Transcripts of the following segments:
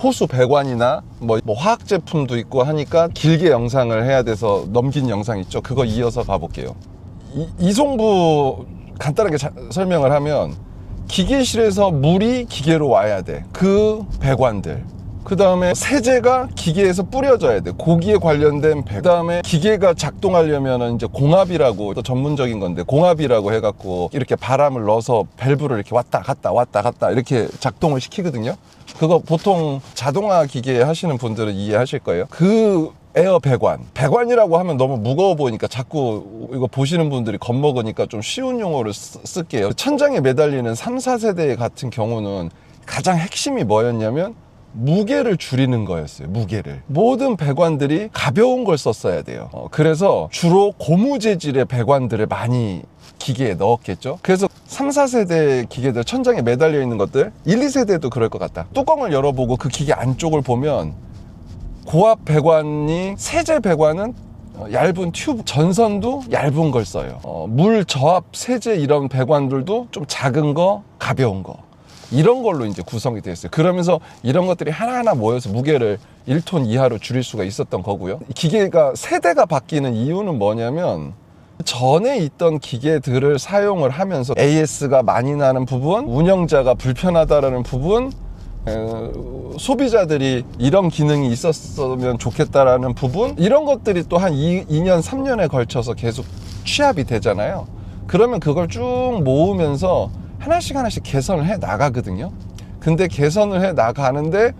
호수 배관이나 뭐 화학 제품도 있고 하니까 길게 영상을 해야 돼서 넘긴 영상 있죠. 그거 이어서 가볼게요. 이송부 간단하게 설명을 하면 기계실에서 물이 기계로 와야 돼. 그 배관들, 그 다음에 세제가 기계에서 뿌려져야 돼. 고기에 관련된 배. 그 다음에 기계가 작동하려면 이제 공압이라고, 또 전문적인 건데 공압이라고 해갖고 이렇게 바람을 넣어서 밸브를 이렇게 왔다 갔다 이렇게 작동을 시키거든요. 그거 보통 자동화 기계 하시는 분들은 이해하실 거예요. 그 에어 배관이라고 하면 너무 무거워 보이니까 자꾸 이거 보시는 분들이 겁먹으니까 좀 쉬운 용어를 쓸게요. 천장에 매달리는 3, 4세대 같은 경우는 가장 핵심이 뭐였냐면 무게를 줄이는 거였어요. 무게를. 모든 배관들이 가벼운 걸 썼어야 돼요. 그래서 주로 고무 재질의 배관들을 많이 기계에 넣었겠죠. 그래서 3, 4세대 기계들 천장에 매달려 있는 것들 1, 2세대도 그럴 것 같다. 뚜껑을 열어보고 그 기계 안쪽을 보면 고압 배관이, 세제 배관은 얇은 튜브, 전선도 얇은 걸 써요. 물 저압 세제 이런 배관들도 좀 작은 거, 가벼운 거, 이런 걸로 이제 구성이 되어 있어요. 그러면서 이런 것들이 하나하나 모여서 무게를 1톤 이하로 줄일 수가 있었던 거고요. 기계가 세대가 바뀌는 이유는 뭐냐면 전에 있던 기계들을 사용을 하면서 AS가 많이 나는 부분, 운영자가 불편하다라는 부분, 소비자들이 이런 기능이 있었으면 좋겠다라는 부분, 이런 것들이 또 한 2년 3년에 걸쳐서 계속 취합이 되잖아요. 그러면 그걸 쭉 모으면서 하나씩 개선을 해 나가거든요. 근데 개선을 해 나가는데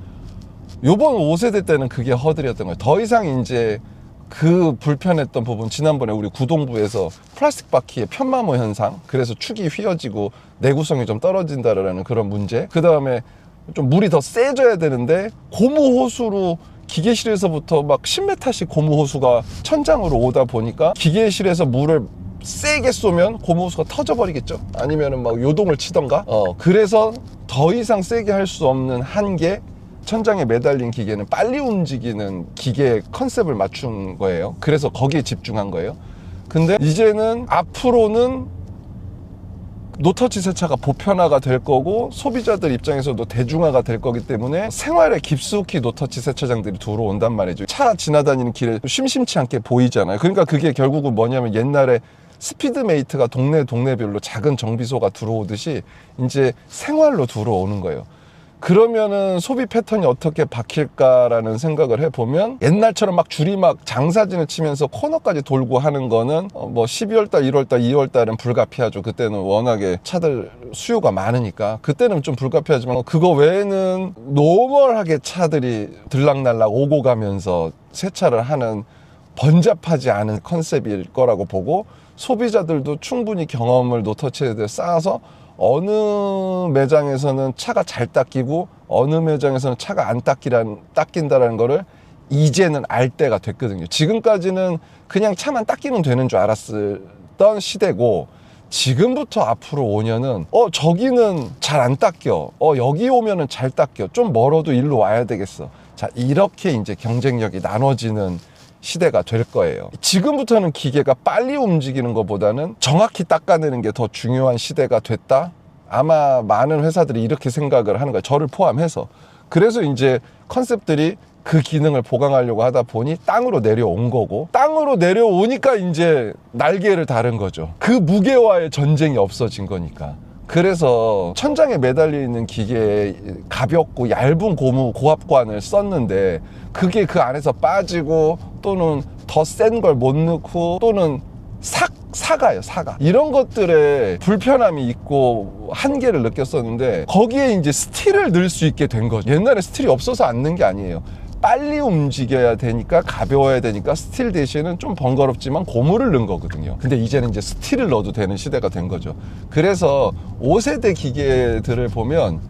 요번 5세대 때는 그게 허들이었던 거예요. 더 이상 이제 그 불편했던 부분, 지난번에 우리 구동부에서 플라스틱 바퀴의 편마모 현상, 그래서 축이 휘어지고 내구성이 좀 떨어진다라는 그런 문제, 그 다음에 좀 물이 더 세져야 되는데 고무 호수로 기계실에서부터 막 10m씩 고무 호수가 천장으로 오다 보니까 기계실에서 물을 세게 쏘면 고무 호수가 터져버리겠죠. 아니면은 막 요동을 치던가. 그래서 더 이상 세게 할 수 없는 한계, 천장에 매달린 기계는 빨리 움직이는 기계 컨셉을 맞춘 거예요. 그래서 거기에 집중한 거예요. 근데 이제는 앞으로는 노터치 세차가 보편화가 될 거고 소비자들 입장에서도 대중화가 될 거기 때문에 생활에 깊숙이 노터치 세차장들이 들어온단 말이죠. 차 지나다니는 길에 심심치 않게 보이잖아요. 그러니까 그게 결국은 뭐냐면 옛날에 스피드메이트가 동네별로 작은 정비소가 들어오듯이 이제 생활로 들어오는 거예요. 그러면은 소비 패턴이 어떻게 바뀔까라는 생각을 해보면 옛날처럼 막 줄이 막 장사진을 치면서 코너까지 돌고 하는 거는 뭐 12월달, 1월달, 2월달은 불가피하죠. 그때는 워낙에 차들 수요가 많으니까 그때는 좀 불가피하지만 그거 외에는 노멀하게 차들이 들락날락 오고 가면서 세차를 하는 번잡하지 않은 컨셉일 거라고 보고 소비자들도 충분히 경험을 노터치에 대해 쌓아서 어느 매장에서는 차가 잘 닦이고 어느 매장에서는 차가 안 닦인다라는 거를 이제는 알 때가 됐거든요. 지금까지는 그냥 차만 닦이면 되는 줄 알았던 시대고 지금부터 앞으로 5년은 저기는 잘 안 닦여, 여기 오면은 잘 닦여, 좀 멀어도 일로 와야 되겠어. 자, 이렇게 이제 경쟁력이 나눠지는 시대가 될 거예요. 지금부터는 기계가 빨리 움직이는 것보다는 정확히 닦아내는 게 더 중요한 시대가 됐다. 아마 많은 회사들이 이렇게 생각을 하는 거예요. 저를 포함해서. 그래서 이제 컨셉들이 그 기능을 보강하려고 하다 보니 땅으로 내려온 거고, 땅으로 내려오니까 이제 날개를 다른 거죠. 그 무게와의 전쟁이 없어진 거니까. 그래서 천장에 매달려 있는 기계에 가볍고 얇은 고압관을 썼는데 그게 그 안에서 빠지고 또는 더 센 걸 못 넣고 또는 사가요. 이런 것들에 불편함이 있고 한계를 느꼈었는데 거기에 이제 스틸을 넣을 수 있게 된 거죠. 옛날에 스틸이 없어서 안 넣은 게 아니에요. 빨리 움직여야 되니까, 가벼워야 되니까 스틸 대신은 좀 번거롭지만 고무를 넣은 거거든요. 근데 이제는 이제 스틸을 넣어도 되는 시대가 된 거죠. 그래서 5세대 기계들을 보면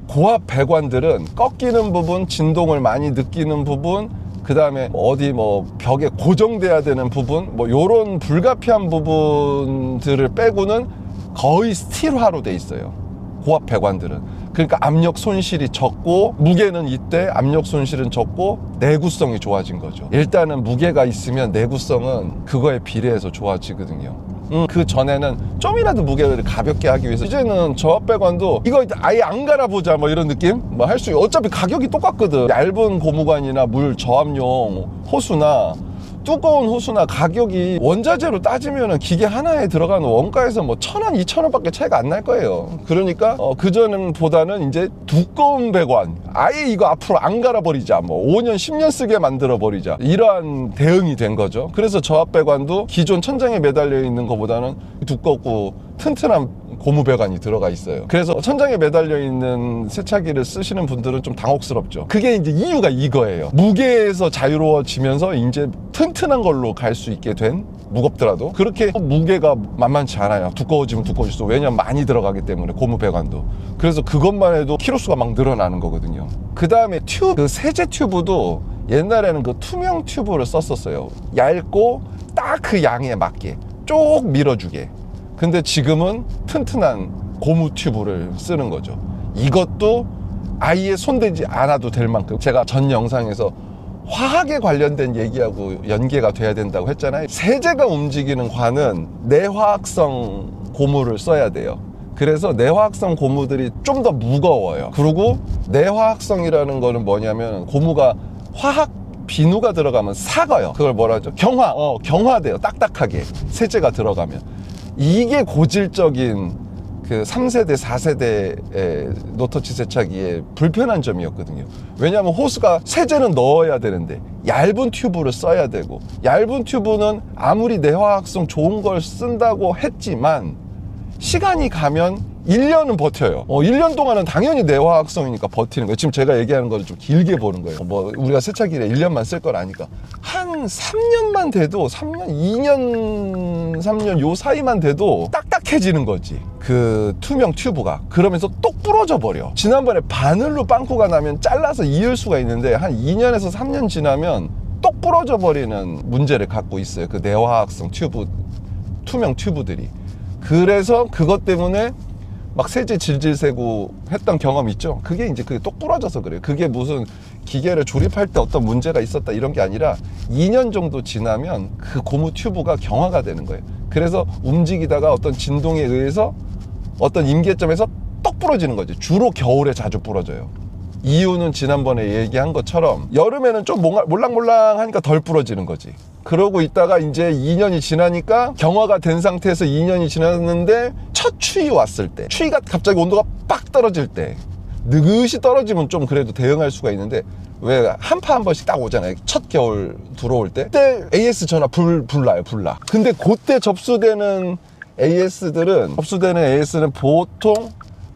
고압 배관들은 꺾이는 부분, 진동을 많이 느끼는 부분, 그 다음에 어디 뭐 벽에 고정돼야 되는 부분, 뭐 요런 불가피한 부분들을 빼고는 거의 스틸화로 돼 있어요. 고압 배관들은. 그러니까 압력 손실이 적고, 무게는 이때 압력 손실은 적고 내구성이 좋아진 거죠. 일단은 무게가 있으면 내구성은 그거에 비례해서 좋아지거든요. 그 전에는 좀이라도 무게를 가볍게 하기 위해서 이제는 저압배관도 이거 아예 안 갈아보자 뭐 이런 느낌? 뭐 할 수 있고 어차피 가격이 똑같거든. 얇은 고무관이나 물 저압용 호수나 두꺼운 호수나 가격이 원자재로 따지면은 기계 하나에 들어가는 원가에서 뭐 1,000원, 2,000원 밖에 차이가 안 날 거예요. 그러니까 그전보다는 이제 두꺼운 배관 아예 이거 앞으로 안 갈아버리자, 뭐 5년, 10년 쓰게 만들어 버리자, 이러한 대응이 된 거죠. 그래서 저압 배관도 기존 천장에 매달려 있는 것보다는 두껍고 튼튼한 고무 배관이 들어가 있어요. 그래서 천장에 매달려 있는 세차기를 쓰시는 분들은 좀 당혹스럽죠. 그게 이제 이유가 이거예요. 무게에서 자유로워지면서 이제 튼튼한 걸로 갈 수 있게 된, 무겁더라도 그렇게 무게가 만만치 않아요. 두꺼워지면 두꺼워질수록, 왜냐면 많이 들어가기 때문에 고무 배관도. 그래수 그것만 해도 키로수가 막 늘어나는 거거든요. 그 다음에 튜브, 그 세제 튜브도 옛날에는 그 투명 튜브를 썼었어요. 얇고 딱 그 양에 맞게 쭉 밀어주게. 근데 지금은 튼튼한 고무 튜브를 쓰는 거죠. 이것도 아예 손대지 않아도 될 만큼, 제가 전 영상에서 화학에 관련된 얘기하고 연계가 돼야 된다고 했잖아요. 세제가 움직이는 관은 내화학성 고무를 써야 돼요. 그래서 내화학성 고무들이 좀 더 무거워요. 그리고 내화학성이라는 거는 뭐냐면 고무가 화학 비누가 들어가면 삭아요. 그걸 뭐라 하죠? 경화돼요. 딱딱하게 세제가 들어가면. 이게 고질적인 그 3세대, 4세대의 노터치 세차기의 불편한 점이었거든요. 왜냐하면 호스가 세제는 넣어야 되는데 얇은 튜브를 써야 되고, 얇은 튜브는 아무리 내화학성 좋은 걸 쓴다고 했지만 시간이 가면 1년은 버텨요. 1년 동안은 당연히 내화학성이니까 버티는 거예요. 지금 제가 얘기하는 거를 좀 길게 보는 거예요. 뭐 우리가 세차기를 1년만 쓸 걸 아니까. 한 3년만 돼도, 3년, 2년, 3년 요 사이만 돼도 딱딱해지는 거지, 그 투명 튜브가. 그러면서 똑 부러져 버려. 지난번에 바늘로 빵꾸가 나면 잘라서 이을 수가 있는데 한 2년에서 3년 지나면 똑 부러져 버리는 문제를 갖고 있어요. 그 내화학성 튜브, 투명 튜브들이. 그래서 그것 때문에 막 세제 질질 새고 했던 경험 있죠. 그게 이제 그게 똑 부러져서 그래요. 그게 무슨 기계를 조립할 때 어떤 문제가 있었다 이런 게 아니라 2년 정도 지나면 그 고무 튜브가 경화가 되는 거예요. 그래서 움직이다가 어떤 진동에 의해서 어떤 임계점에서 똑 부러지는 거죠. 주로 겨울에 자주 부러져요. 이유는 지난번에 얘기한 것처럼 여름에는 좀 몰랑몰랑하니까 덜 부러지는 거지. 그러고 있다가 이제 2년이 지나니까 경화가 된 상태에서 2년이 지났는데 첫 추위 왔을 때, 추위가 갑자기 온도가 빡 떨어질 때, 느긋이 떨어지면 좀 그래도 대응할 수가 있는데, 왜 한파 한 번씩 딱 오잖아요. 첫 겨울 들어올 때. 그때 AS 전화 불나요. 근데 그때 접수되는 AS는 보통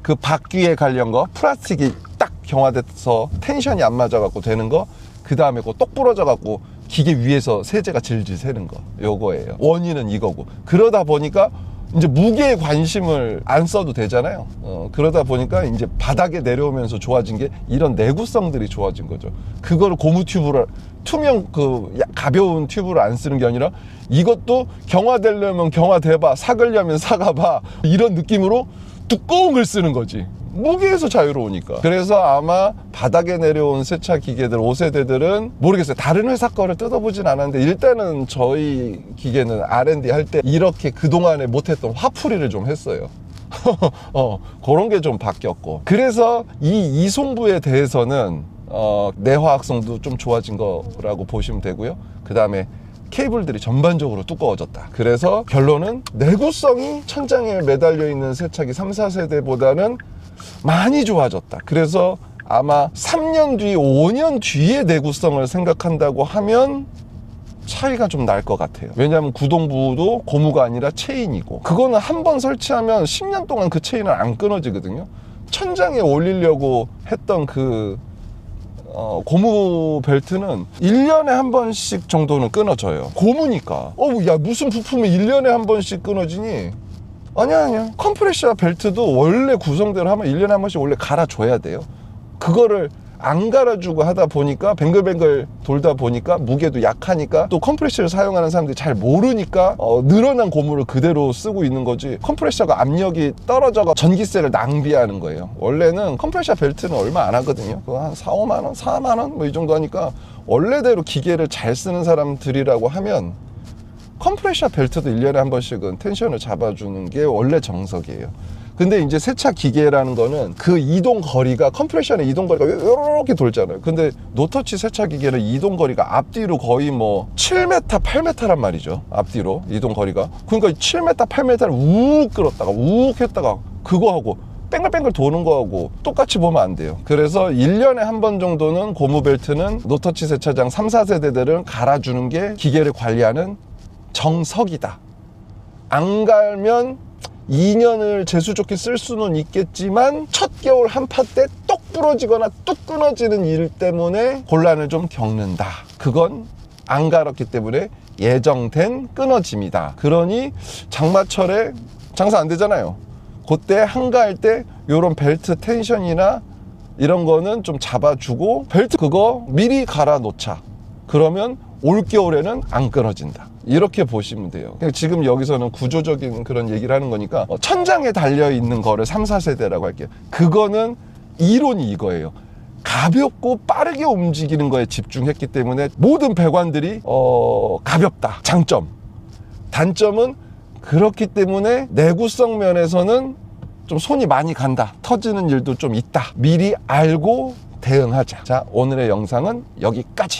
그 바퀴에 관련 거, 플라스틱이 딱 경화돼서 텐션이 안 맞아갖고 되는 거, 그 다음에 그 똑 부러져갖고 기계 위에서 세제가 질질 새는 거, 요거예요. 원인은 이거고. 그러다 보니까 이제 무게에 관심을 안 써도 되잖아요. 그러다 보니까 이제 바닥에 내려오면서 좋아진 게 이런 내구성들이 좋아진 거죠. 그거를 고무 튜브를, 투명 그 가벼운 튜브를 안 쓰는 게 아니라 이것도 경화되려면 경화돼봐, 삭으려면 삭아봐, 이런 느낌으로 두꺼운 걸 쓰는 거지. 무게에서 자유로우니까. 그래서 아마 바닥에 내려온 세차 기계들 5세대들은 모르겠어요. 다른 회사 거를 뜯어보진 않았는데 일단은 저희 기계는 R&D 할 때 이렇게 그동안에 못했던 화풀이를 좀 했어요. 그런 게 좀 바뀌었고. 그래서 이 이송부에 대해서는 내화학성도 좀 좋아진 거라고 보시면 되고요. 그 다음에 케이블들이 전반적으로 두꺼워졌다. 그래서 결론은 내구성이 천장에 매달려 있는 세차기 3, 4세대보다는 많이 좋아졌다. 그래서 아마 3년 뒤, 5년 뒤의 내구성을 생각한다고 하면 차이가 좀 날 것 같아요. 왜냐하면 구동부도 고무가 아니라 체인이고, 그거는 한 번 설치하면 10년 동안 그 체인은 안 끊어지거든요. 천장에 올리려고 했던 그 고무 벨트는 1년에 한 번씩 정도는 끊어져요. 고무니까. 야, 무슨 부품이 1년에 한 번씩 끊어지니? 아니야. 컴프레셔 벨트도 원래 구성대로 하면 1년에 한 번씩 원래 갈아줘야 돼요. 그거를 안 갈아주고 하다 보니까 뱅글뱅글 돌다 보니까 무게도 약하니까, 또 컴프레셔를 사용하는 사람들이 잘 모르니까 늘어난 고무를 그대로 쓰고 있는 거지, 컴프레셔가 압력이 떨어져가 전기세를 낭비하는 거예요. 원래는 컴프레셔 벨트는 얼마 안 하거든요. 그거 한 4, 5만원? 4만원? 뭐 이 정도 하니까 원래대로 기계를 잘 쓰는 사람들이라고 하면 컴프레셔 벨트도 1년에 한 번씩은 텐션을 잡아주는 게 원래 정석이에요. 근데 이제 세차 기계라는 거는 그 이동 거리가, 컴프레셔의 이동 거리가 이렇게 돌잖아요. 근데 노터치 세차 기계는 이동 거리가 앞뒤로 거의 뭐 7m, 8m란 말이죠. 앞뒤로 이동 거리가. 그러니까 7m, 8m를 우욱 끌었다가 우욱 했다가 그거 하고 뺑글뺑글 도는 거하고 똑같이 보면 안 돼요. 그래서 1년에 한 번 정도는 고무 벨트는 노터치 세차장 3, 4세대들은 갈아주는 게 기계를 관리하는 정석이다. 안 갈면 2년을 재수좋게 쓸 수는 있겠지만 첫 겨울 한파 때 똑 부러지거나 뚝 끊어지는 일 때문에 곤란을 좀 겪는다. 그건 안 갈았기 때문에 예정된 끊어짐이다. 그러니 장마철에 장사 안 되잖아요. 그때 한가할 때 이런 벨트 텐션이나 이런 거는 좀 잡아주고 벨트 그거 미리 갈아 놓자. 그러면 올겨울에는 안 끊어진다. 이렇게 보시면 돼요. 지금 여기서는 구조적인 그런 얘기를 하는 거니까 천장에 달려있는 거를 3, 4세대라고 할게요. 그거는 이론이 이거예요. 가볍고 빠르게 움직이는 거에 집중했기 때문에 모든 배관들이 가볍다. 장점. 단점은 그렇기 때문에 내구성 면에서는 좀 손이 많이 간다. 터지는 일도 좀 있다. 미리 알고 대응하자. 자, 오늘의 영상은 여기까지.